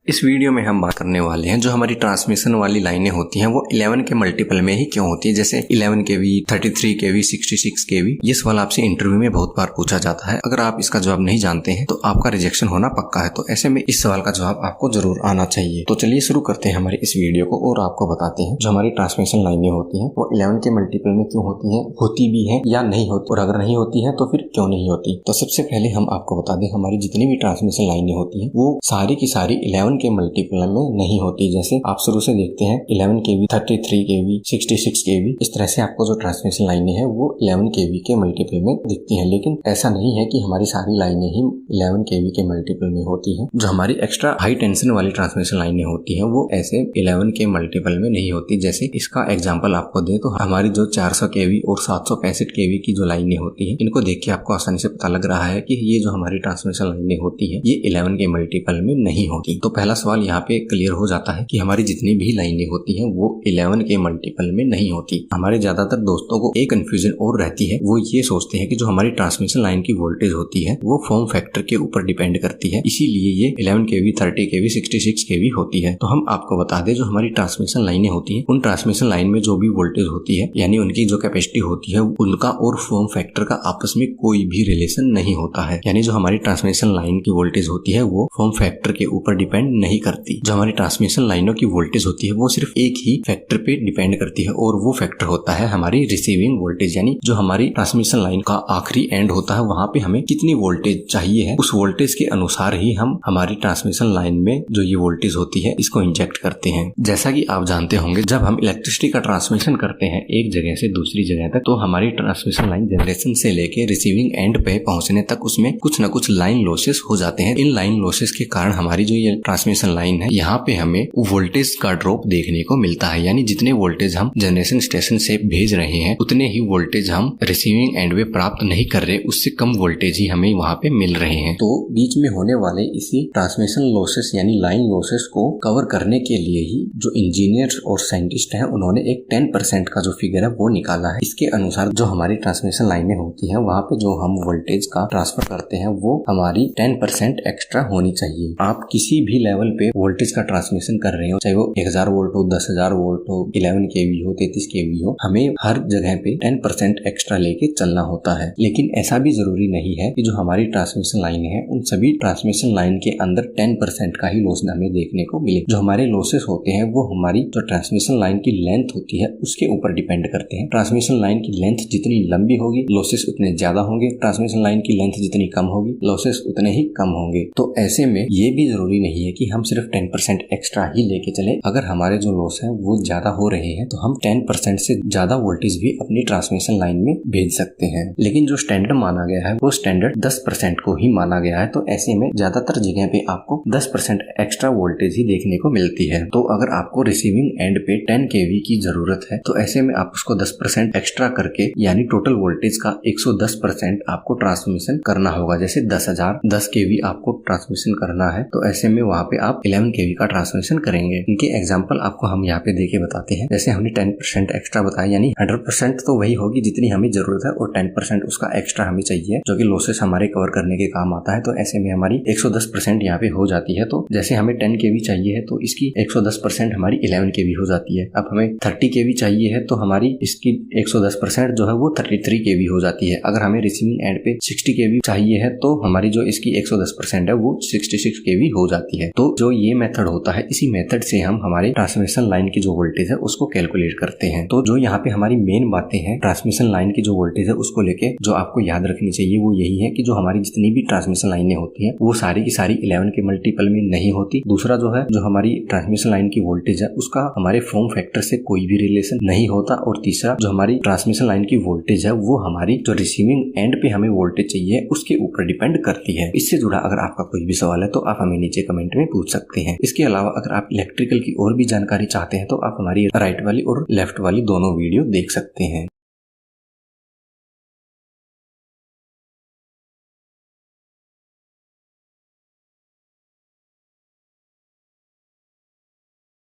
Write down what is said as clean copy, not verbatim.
इस वीडियो में हम बात करने वाले हैं जो हमारी ट्रांसमिशन वाली लाइनें होती हैं वो 11 के मल्टीपल में ही क्यों होती है। जैसे 11 केवी, 33 केवी, 66 केवी। ये सवाल आपसे इंटरव्यू में बहुत बार पूछा जाता है। अगर आप इसका जवाब नहीं जानते हैं तो आपका रिजेक्शन होना पक्का है। तो ऐसे में इस सवाल का जवाब आपको जरूर आना चाहिए। तो चलिए शुरू करते हैं हमारे इस वीडियो को और आपको बताते हैं जो हमारी ट्रांसमिशन लाइनें होती है वो 11 के मल्टीपल में क्यों होती है, होती भी है या नहीं होती, और अगर नहीं होती है तो फिर क्यों नहीं होती। तो सबसे पहले हम आपको बता दें हमारी जितनी भी ट्रांसमिशन लाइनें होती है वो सारी की सारी 11 के मल्टीपल में नहीं होती। जैसे आप शुरू से देखते हैं 11 केवी, 33 केवी, 66 केवी, इस तरह से आपको जो ट्रांसमिशन लाइनें हैं वो 11 केवी के मल्टीपल में दिखती हैं। लेकिन ऐसा नहीं है कि हमारी सारी लाइनें ही 11 केवी के मल्टीपल में होती हैं। जो हमारी एक्स्ट्रा हाई टेंशन वाली ट्रांसमिशन लाइनें होती हैं वो ऐसे 11 के मल्टीपल में नहीं होती। जैसे इसका एग्जाम्पल आपको दे तो हमारी जो 400 केवी और 765 केवी की जो लाइनें होती है इनको देख के आपको आसानी से पता लग रहा है कि ये जो हमारी ट्रांसमिशन लाइनें होती है ये 11 के मल्टीपल में नहीं होती। तो पहला सवाल यहाँ पे क्लियर हो जाता है कि हमारी जितनी भी लाइनें होती हैं वो 11 के मल्टीपल में नहीं होती। हमारे ज्यादातर दोस्तों को एक कंफ्यूजन और रहती है, वो ये सोचते हैं कि जो हमारी ट्रांसमिशन लाइन की वोल्टेज होती है वो फॉर्म फैक्टर के ऊपर डिपेंड करती है, इसीलिए ये 11 केवी, 30 केवी, 66 केवी होती है। तो हम आपको बता दें जो हमारी ट्रांसमिशन लाइनें होती है उन ट्रांसमिशन लाइन में जो भी वोल्टेज होती है यानी उनकी जो कैपेसिटी होती है उनका और फॉर्म फैक्टर का आपस में कोई भी रिलेशन नहीं होता है। यानी जो हमारी ट्रांसमिशन लाइन की वोल्टेज होती है वो फॉर्म फैक्टर के ऊपर डिपेंड नहीं करती। जो हमारी ट्रांसमिशन लाइनों की वोल्टेज होती है वो सिर्फ एक ही फैक्टर पे डिपेंड करती है और वो फैक्टर होता है हमारी रिसीविंग वोल्टेज। यानी जो हमारी ट्रांसमिशन लाइन का आखिरी एंड होता है वहां पे हमें कितनी वोल्टेज चाहिए है उस वोल्टेज के अनुसार ही हम हमारी ट्रांसमिशन लाइन में जो ये वोल्टेज होती है इसको इंजेक्ट करते हैं। जैसा कि आप जानते होंगे जब हम इलेक्ट्रिसिटी का ट्रांसमिशन करते हैं एक जगह से दूसरी जगह तक तो हमारी ट्रांसमिशन लाइन जनरेशन से लेके रिसीविंग एंड पे पहुंचने तक उसमें कुछ न कुछ लाइन लॉसेस हो जाते हैं। इन लाइन लॉसेस के कारण हमारी जो ये ट्रांसमिशन लाइन है यहाँ पे हमें वोल्टेज का ड्रॉप देखने को मिलता है। यानी जितने वोल्टेज हम जनरेशन स्टेशन से भेज रहे हैं उतने ही वोल्टेज हम रिसीविंग एंड में प्राप्त नहीं कर रहे, उससे कम वोल्टेज ही हमें वहाँ पे मिल रहे हैं। तो बीच में होने वाले इसी ट्रांसमिशन लॉसेस यानी लाइन लॉसेस को कवर करने के लिए ही जो इंजीनियर और साइंटिस्ट हैं उन्होंने एक 10% का जो फिगर है वो निकाला है। इसके अनुसार जो हमारी ट्रांसमिशन लाइनें होती है वहाँ पे जो हम वोल्टेज का ट्रांसफर करते हैं वो हमारी 10% एक्स्ट्रा होनी चाहिए। आप किसी भी लेवल पे वोल्टेज का ट्रांसमिशन कर रहे हो, चाहे वो 1000 वोल्ट हो, 10,000 वोल्ट हो, 11 केवी हो, 33 केवी हो, हमें हर जगह पे 10% एक्स्ट्रा लेके चलना होता है। लेकिन ऐसा भी जरूरी नहीं है कि जो हमारी ट्रांसमिशन लाइन है उन सभी ट्रांसमिशन लाइन के अंदर 10% का ही लॉस हमें देखने को मिले। जो हमारे लॉसेस होते हैं वो हमारी जो ट्रांसमिशन लाइन की लेंथ होती है उसके ऊपर डिपेंड करते हैं। ट्रांसमिशन लाइन की लेंथ जितनी लंबी होगी लॉसेस उतने ज्यादा होंगे, ट्रांसमिशन लाइन की लेंथ जितनी कम होगी लॉसेस उतने ही कम होंगे। तो ऐसे में ये भी जरूरी नहीं है कि हम सिर्फ 10% एक्स्ट्रा ही लेके चले। अगर हमारे जो लॉस है वो ज्यादा हो रहे हैं तो हम 10% से ज्यादा वोल्टेज भी अपनी ट्रांसमिशन लाइन में भेज सकते हैं। लेकिन जो स्टैंडर्ड माना गया है वो स्टैंडर्ड 10% को ही माना गया है। तो ऐसे में ज्यादातर जगह पे आपको 10% एक्स्ट्रा वोल्टेज ही देखने को मिलती है। तो अगर आपको रिसीविंग एंड पे 10 केवी की जरूरत है तो ऐसे में आप उसको 10% एक्स्ट्रा करके यानी टोटल वोल्टेज का 110% आपको ट्रांसमिशन करना होगा। जैसे 10 केवी आपको ट्रांसमिशन करना है तो ऐसे में वहाँ पे आप 11 केवी का ट्रांसमिशन करेंगे। इनके एग्जांपल आपको हम यहाँ पे देके बताते हैं। जैसे हमने 10% एक्स्ट्रा बताया यानी 100% तो वही होगी जितनी हमें जरूरत है और 10% उसका एक्स्ट्रा हमें चाहिए जो कि लॉसेस हमारे कवर करने के काम आता है। तो ऐसे में हमारी 110% यहाँ पे हो जाती है। तो जैसे हमें 10 केवी चाहिए है तो इसकी 110% हमारी 11 केवी हो जाती है। अब हमें 30 केवी चाहिए है तो हमारी इसकी 110% जो है वो 33 केवी हो जाती है। अगर हमें रिसीविंग एंड पे 60 केवी चाहिए है तो हमारी जो इसकी 110% है वो 66 केवी हो जाती है। तो जो ये मेथड होता है इसी मेथड से हम हमारे ट्रांसमिशन लाइन की जो वोल्टेज है उसको कैलकुलेट करते हैं। तो जो यहाँ पे हमारी मेन बातें हैं ट्रांसमिशन लाइन की जो वोल्टेज है उसको लेके जो आपको याद रखनी चाहिए वो यही है कि जो हमारी जितनी भी ट्रांसमिशन लाइनें होती हैं वो सारी की सारी 11 के मल्टीपल में नहीं होती। दूसरा जो है जो हमारी ट्रांसमिशन लाइन की वोल्टेज है उसका हमारे फॉर्म फैक्टर से कोई भी रिलेशन नहीं होता। और तीसरा जो हमारी ट्रांसमिशन लाइन की वोल्टेज है वो हमारी जो रिसीविंग एंड पे हमें वोल्टेज चाहिए उसके ऊपर डिपेंड करती है। इससे जुड़ा अगर आपका कोई भी सवाल है तो आप हमें नीचे कमेंट में पूछ सकते हैं। इसके अलावा अगर आप इलेक्ट्रिकल की और भी जानकारी चाहते हैं तो आप हमारी राइट वाली और लेफ्ट वाली दोनों वीडियो देख सकते हैं।